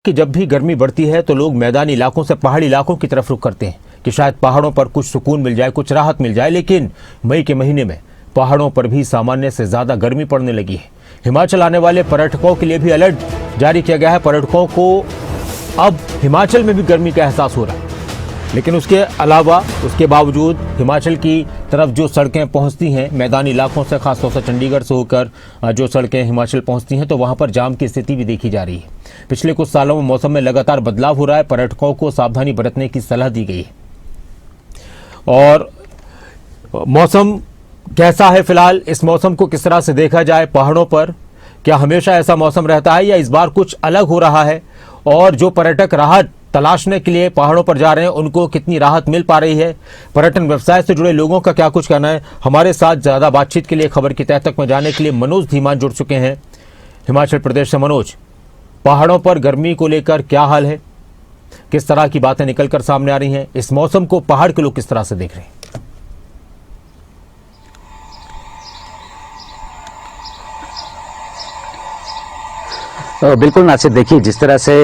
कि जब भी गर्मी बढ़ती है तो लोग मैदानी इलाकों से पहाड़ी इलाकों की तरफ रुख करते हैं कि शायद पहाड़ों पर कुछ सुकून मिल जाए, कुछ राहत मिल जाए। लेकिन मई के महीने में पहाड़ों पर भी सामान्य से ज़्यादा गर्मी पड़ने लगी है। हिमाचल आने वाले पर्यटकों के लिए भी अलर्ट जारी किया गया है। पर्यटकों को अब हिमाचल में भी गर्मी का एहसास हो रहा है, लेकिन उसके अलावा उसके बावजूद हिमाचल की तरफ जो सड़कें पहुंचती हैं मैदानी इलाकों से, खासतौर से चंडीगढ़ से होकर जो सड़कें हिमाचल पहुंचती हैं, तो वहां पर जाम की स्थिति भी देखी जा रही है। पिछले कुछ सालों में मौसम में लगातार बदलाव हो रहा है। पर्यटकों को सावधानी बरतने की सलाह दी गई है। और मौसम कैसा है फिलहाल, इस मौसम को किस तरह से देखा जाए? पहाड़ों पर क्या हमेशा ऐसा मौसम रहता है या इस बार कुछ अलग हो रहा है? और जो पर्यटक राहत तलाशने के लिए पहाड़ों पर जा रहे हैं उनको कितनी राहत मिल पा रही है? पर्यटन व्यवसाय से जुड़े लोगों का क्या कुछ कहना है? हमारे साथ ज़्यादा बातचीत के लिए, खबर की तह तक में जाने के लिए मनोज धीमान जुड़ चुके हैं हिमाचल प्रदेश से। मनोज, पहाड़ों पर गर्मी को लेकर क्या हाल है? किस तरह की बातें निकलकर सामने आ रही हैं? इस मौसम को पहाड़ के लोग किस तरह से देख रहे हैं? बिल्कुल नासिर, देखिए जिस तरह से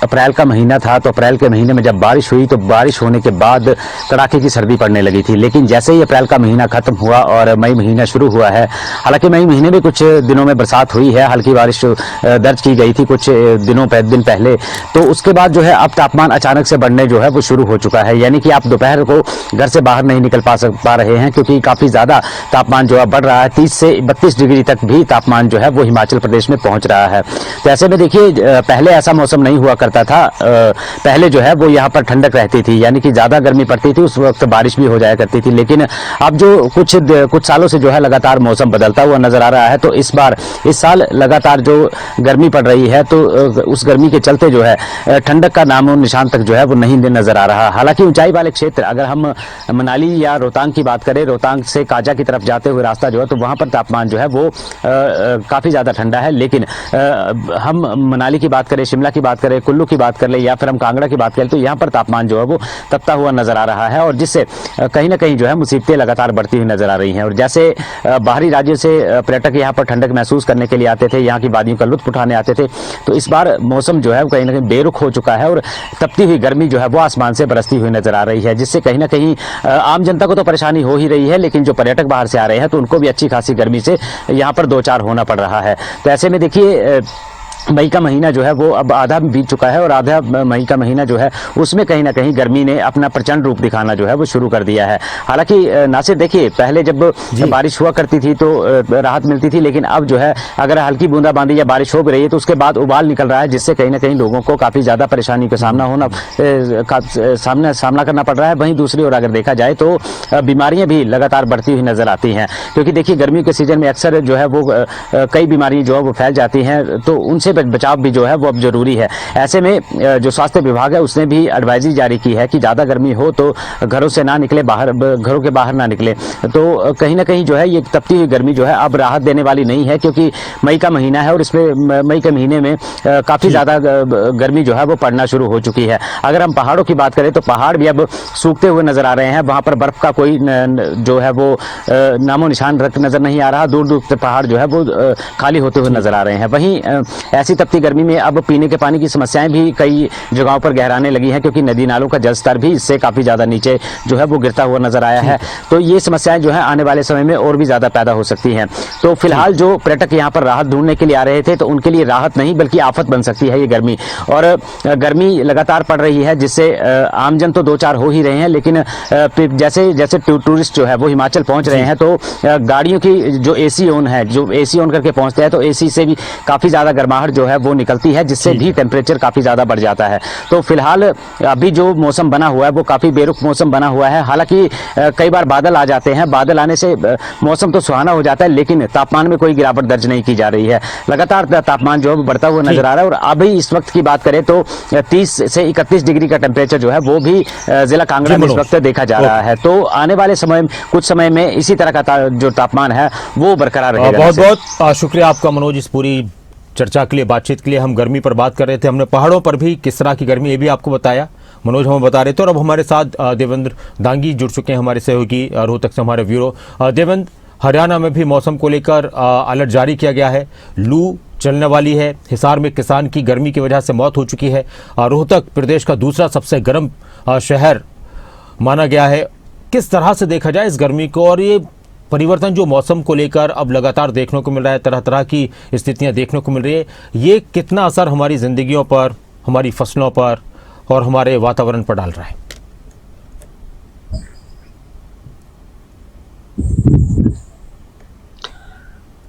अप्रैल का महीना था, तो अप्रैल के महीने में जब बारिश हुई तो बारिश होने के बाद कड़ाके की सर्दी पड़ने लगी थी। लेकिन जैसे ही अप्रैल का महीना खत्म हुआ और मई महीना शुरू हुआ है, हालांकि मई महीने में कुछ दिनों में बरसात हुई है, हल्की बारिश दर्ज की गई थी कुछ दिन पहले, तो उसके बाद जो है अब तापमान अचानक से बढ़ने जो है वो शुरू हो चुका है। यानी कि आप दोपहर को घर से बाहर नहीं निकल पा रहे हैं, क्योंकि काफ़ी ज़्यादा तापमान जो है बढ़ रहा है। 30 से 32 डिग्री तक भी तापमान जो है वो हिमाचल प्रदेश में पहुँच रहा है। तो ऐसे में देखिए, पहले ऐसा मौसम नहीं हुआ करता था। पहले जो है वो यहाँ पर ठंडक रहती थी, यानी कि ज़्यादा गर्मी पड़ती थी, उस वक्त बारिश भी हो जाया करती थी। लेकिन अब जो कुछ सालों से जो है लगातार मौसम बदलता हुआ नजर आ रहा है। तो इस साल लगातार जो गर्मी पड़ रही है, तो उस गर्मी के चलते जो है ठंडक का नामो निशान तक जो है वो नहीं नजर आ रहा। हालांकि ऊंचाई वाले क्षेत्र, अगर हम मनाली या रोहतांग की बात करें, रोहतांग से काजा की तरफ जाते हुए रास्ता जो है, तो वहाँ पर तापमान जो है वो काफ़ी ज़्यादा ठंडा है। लेकिन हम मनाली की बात करें, शिमला की बात करें, कुल्लू की बात कर ले, या फिर हम कांगड़ा की बात करें, तो यहाँ पर तापमान जो है वो तपता हुआ नजर आ रहा है, और जिससे कहीं ना कहीं जो है मुसीबतें लगातार बढ़ती हुई नजर आ रही हैं। और जैसे बाहरी राज्यों से पर्यटक यहाँ पर ठंडक महसूस करने के लिए आते थे, यहाँ की वादियों का लुत्फ उठाने आते थे, तो इस बार मौसम जो है कहीं ना कहीं बेरुख हो चुका है और तपती हुई गर्मी जो है वो आसमान से बरसती हुई नजर आ रही है, जिससे कहीं ना कहीं आम जनता को तो परेशानी हो ही रही है, लेकिन जो पर्यटक बाहर से आ रहे हैं तो उनको भी अच्छी खासी गर्मी से यहाँ पर दो चार होना पड़ रहा है। तो ऐसे में देखिए, मई का महीना जो है वो अब आधा बीत चुका है, और आधा मई का महीना जो है उसमें कहीं ना कहीं गर्मी ने अपना प्रचंड रूप दिखाना जो है वो शुरू कर दिया है। हालांकि नासिर देखिए, पहले जब बारिश हुआ करती थी तो राहत मिलती थी, लेकिन अब जो है अगर हल्की बूंदाबांदी या बारिश हो भी रही है तो उसके बाद उबाल निकल रहा है, जिससे कहीं ना कहीं लोगों को काफ़ी ज़्यादा परेशानी का सामना करना पड़ रहा है। वहीं दूसरी ओर अगर देखा जाए तो बीमारियाँ भी लगातार बढ़ती हुई नजर आती हैं, क्योंकि देखिए गर्मियों के सीजन में अक्सर जो है वो कई बीमारियाँ जो है वो फैल जाती हैं, तो उनसे बचाव भी जो है वो अब जरूरी है। ऐसे में जो स्वास्थ्य विभाग है उसने भी एडवाइजरी जारी की है कि ज़्यादा गर्मी हो तो घरों से ना निकले, घरों के बाहर ना निकले। तो कहीं ना कहीं जो है ये तपती हुई गर्मी जो है अब राहत देने वाली नहीं है, क्योंकि मई का महीना है और इसमें मई के महीने में काफ़ी ज़्यादा गर्मी जो है वो पड़ना शुरू हो चुकी है। अगर हम पहाड़ों की बात करें तो पहाड़ भी अब सूखते हुए नजर आ रहे हैं, वहाँ पर बर्फ का कोई जो है वो नामो निशान नजर नहीं आ रहा। दूर दूर तक पहाड़ जो है वो खाली होते हुए नजर आ रहे हैं। वहीं ऐसी तपती गर्मी में अब पीने के पानी की समस्याएं भी कई जगहों पर गहराने लगी हैं, क्योंकि नदी नालों का जलस्तर भी इससे काफी ज्यादा नीचे जो है वो गिरता हुआ नजर आया है। तो ये समस्याएं जो है आने वाले समय में और भी ज्यादा पैदा हो सकती हैं। तो फिलहाल जो पर्यटक यहाँ पर राहत ढूंढने के लिए आ रहे थे, तो उनके लिए राहत नहीं बल्कि आफत बन सकती है ये गर्मी। और गर्मी लगातार पड़ रही है, जिससे आमजन तो दो चार हो ही रहे हैं, लेकिन जैसे जैसे टूरिस्ट जो है वो हिमाचल पहुंच रहे हैं, तो गाड़ियों की जो एसी ऑन है, जो एसी ऑन करके पहुंचते हैं, तो एसी से भी काफी ज्यादा गर्माहट जो है वो निकलती है, जिससे भी टेम्परेचर काफी ज्यादा बढ़ जाता है। तो फिलहाल अभी जो मौसम बना हुआ है वो काफी बेरुख मौसम बना हुआ है। हालांकि कई बार बादल आ जाते हैं, बादल आने से मौसम तो सुहाना हो जाता है, लेकिन तापमान में कोई गिरावट दर्ज नहीं की जा रही है। लगातार तापमान जो है बढ़ता हुआ नजर आ रहा है, और अभी इस वक्त की बात करें तो 30 से 31 डिग्री का टेम्परेचर जो है वो भी जिला कांगड़ा में इस वक्त देखा जा रहा है। तो आने वाले कुछ समय में इसी तरह का जो तापमान है वो बरकरार रहेगा। बहुत बहुत शुक्रिया आपका मनोज, इस पूरी चर्चा के लिए, बातचीत के लिए। हम गर्मी पर बात कर रहे थे, हमने पहाड़ों पर भी किस तरह की गर्मी ये भी आपको बताया, मनोज हमें बता रहे थे। और अब हमारे साथ देवेंद्र दांगी जुड़ चुके हैं, हमारे सहयोगी रोहतक से हमारे ब्यूरो। देवेंद्र, हरियाणा में भी मौसम को लेकर अलर्ट जारी किया गया है। लू चलने वाली है। हिसार में किसान की गर्मी की वजह से मौत हो चुकी है। रोहतक प्रदेश का दूसरा सबसे गर्म शहर माना गया है। किस तरह से देखा जाए इस गर्मी को, और ये परिवर्तन जो मौसम को लेकर अब लगातार देखने को मिल रहा है, तरह तरह की स्थितियां देखने को मिल रही है, ये कितना असर हमारी जिंदगियों पर, हमारी फसलों पर और हमारे वातावरण पर डाल रहा है?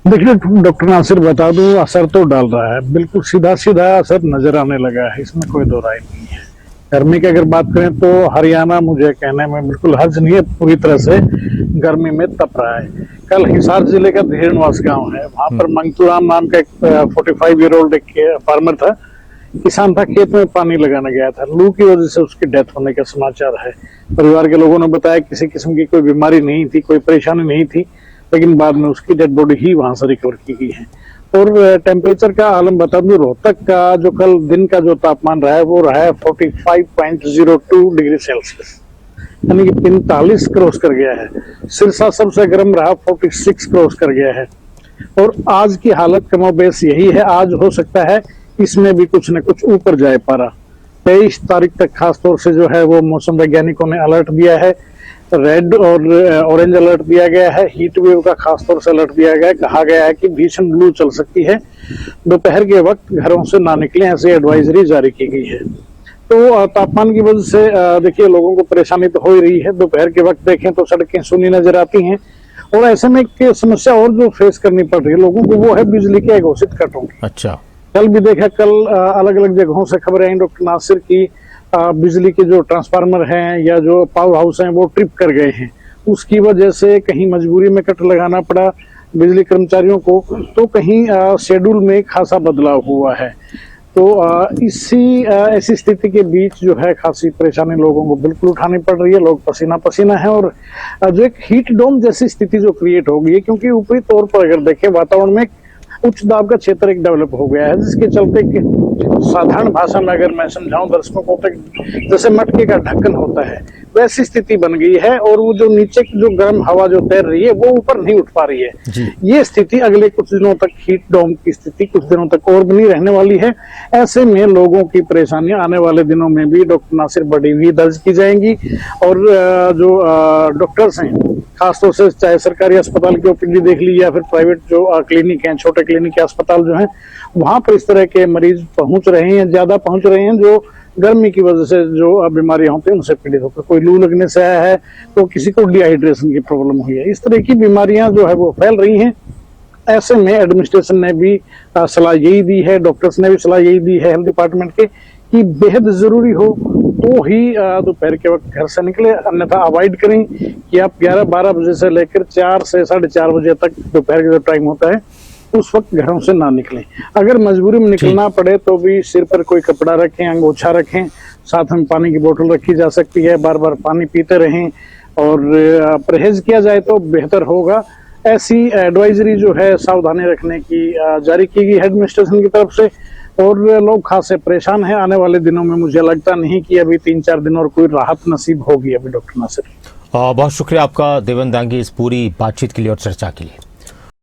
देखिए डॉक्टर नासिर, बता दूं, असर तो डाल रहा है, बिल्कुल सीधा सीधा असर नजर आने लगा है, इसमें कोई दो राय नहीं है। गर्मी की अगर बात करें तो हरियाणा मुझे कहने में बिल्कुल हर्ज नहीं है, पूरी तरह से गर्मी में तप रहा है। कल हिसार जिले का धीरनवास गांव है, वहां पर मंगतूराम नाम का एक 45 ईयर ओल्ड एक फार्मर था, किसान था, खेत में पानी लगाने गया था। लू की वजह से उसकी डेथ होने का समाचार है। परिवार के लोगों ने बताया किसी किस्म की कोई बीमारी नहीं थी, कोई परेशानी नहीं थी, लेकिन बाद में उसकी डेड बॉडी ही वहां से रिकवर की गई है। और टेम्परेचर का आलम बता दूं, रोहतक का जो कल दिन का जो तापमान रहा है वो रहा है 45.02 डिग्री सेल्सियस, यानी कि 45 क्रॉस कर गया है। सिरसा सबसे गर्म रहा, 46 क्रॉस कर गया है। और आज की हालत कमोबेश यही है। आज हो सकता है इसमें भी कुछ न कुछ ऊपर जाए पारा। 23 तारीख तक खासतौर से जो है वो मौसम वैज्ञानिकों ने अलर्ट दिया है, रेड और ऑरेंज अलर्ट दिया गया है, हीट वेव का खासतौर से अलर्ट दिया गया है। कहा गया है कि भीषण लू चल सकती है, दोपहर के वक्त घरों से ना निकलें, ऐसी एडवाइजरी जारी की गई है। तो तापमान की वजह से देखिए लोगों को परेशानी तो हो ही रही है। दोपहर के वक्त देखें तो सड़कें सूनी नजर आती हैं, और ऐसे में एक समस्या और जो फेस करनी पड़ रही है लोगों को, वो है बिजली के अघोषित कटों की। अच्छा, कल भी देखा, कल अलग अलग जगहों से खबरें आई डॉक्टर नासिर की, बिजली के जो ट्रांसफार्मर हैं या जो पावर हाउस हैं वो ट्रिप कर गए हैं। उसकी वजह से कहीं मजबूरी में कट लगाना पड़ा बिजली कर्मचारियों को, तो कहीं शेड्यूल में खासा बदलाव हुआ है। तो ऐसी स्थिति के बीच जो है खासी परेशानी लोगों को बिल्कुल उठानी पड़ रही है। लोग पसीना पसीना है, और जो एक हीट डोम जैसी स्थिति जो क्रिएट हो गई है, क्योंकि ऊपरी तौर पर अगर देखें वातावरण में उच्च दाब का क्षेत्र एक डेवलप हो गया है, जिसके चलते साधारण भाषा में अगर मैं समझाऊं दर्शकों को, तो जैसे मटके का ढक्कन होता है वैसी स्थिति बन गई है, और वो जो नीचे की जो गर्म हवा जो तैर रही है वो ऊपर नहीं उठ पा रही है। ये स्थिति अगले कुछ दिनों तक, हीट डोम की स्थिति कुछ दिनों तक और बनी रहने वाली है। ऐसे में लोगों की परेशानियां आने वाले दिनों में भी डॉक्टर नासिर बढ़ी हुई दर्ज की जाएंगी। और जो डॉक्टर्स हैं, खासतौर से चाहे सरकारी अस्पताल की ओपीडी देख ली या फिर प्राइवेट जो क्लिनिक हैं, छोटे क्लिनिक के अस्पताल जो हैं, वहां पर इस तरह के मरीज पहुंच रहे हैं, ज्यादा पहुंच रहे हैं, जो गर्मी की वजह से जो बीमारियां होती हैं उनसे पीड़ित होकर, कोई लू लगने से आया है तो किसी को डिहाइड्रेशन की प्रॉब्लम हुई है, इस तरह की बीमारियां जो है वो फैल रही हैं। ऐसे में एडमिनिस्ट्रेशन ने भी सलाह यही दी है, डॉक्टर्स ने भी सलाह यही दी है हेल्थ डिपार्टमेंट के, कि बेहद जरूरी हो तो ही दोपहर के वक्त घर से निकले, अन्यथा अवॉइड करें कि आप 11-12 बजे से लेकर 4 से 4:30 बजे तक दोपहर का जो टाइम होता है उस वक्त घरों से ना निकलें। अगर मजबूरी में निकलना पड़े तो भी सिर पर कोई कपड़ा रखें, अंगोछा रखें, साथ में पानी की बोतल रखी जा सकती है, बार बार पानी पीते रहें, और परहेज किया जाए तो बेहतर होगा। ऐसी एडवाइजरी जो है सावधानी रखने की जारी की गई है एडमिनिस्ट्रेशन की तरफ से, और लोग खासे परेशान हैं। आने वाले दिनों में मुझे लगता नहीं कि अभी 3-4 दिन और कोई राहत नसीब होगी अभी डॉक्टर नासिर। बहुत शुक्रिया आपका देवेंद्र दांगी इस पूरी बातचीत के लिए और चर्चा के लिए।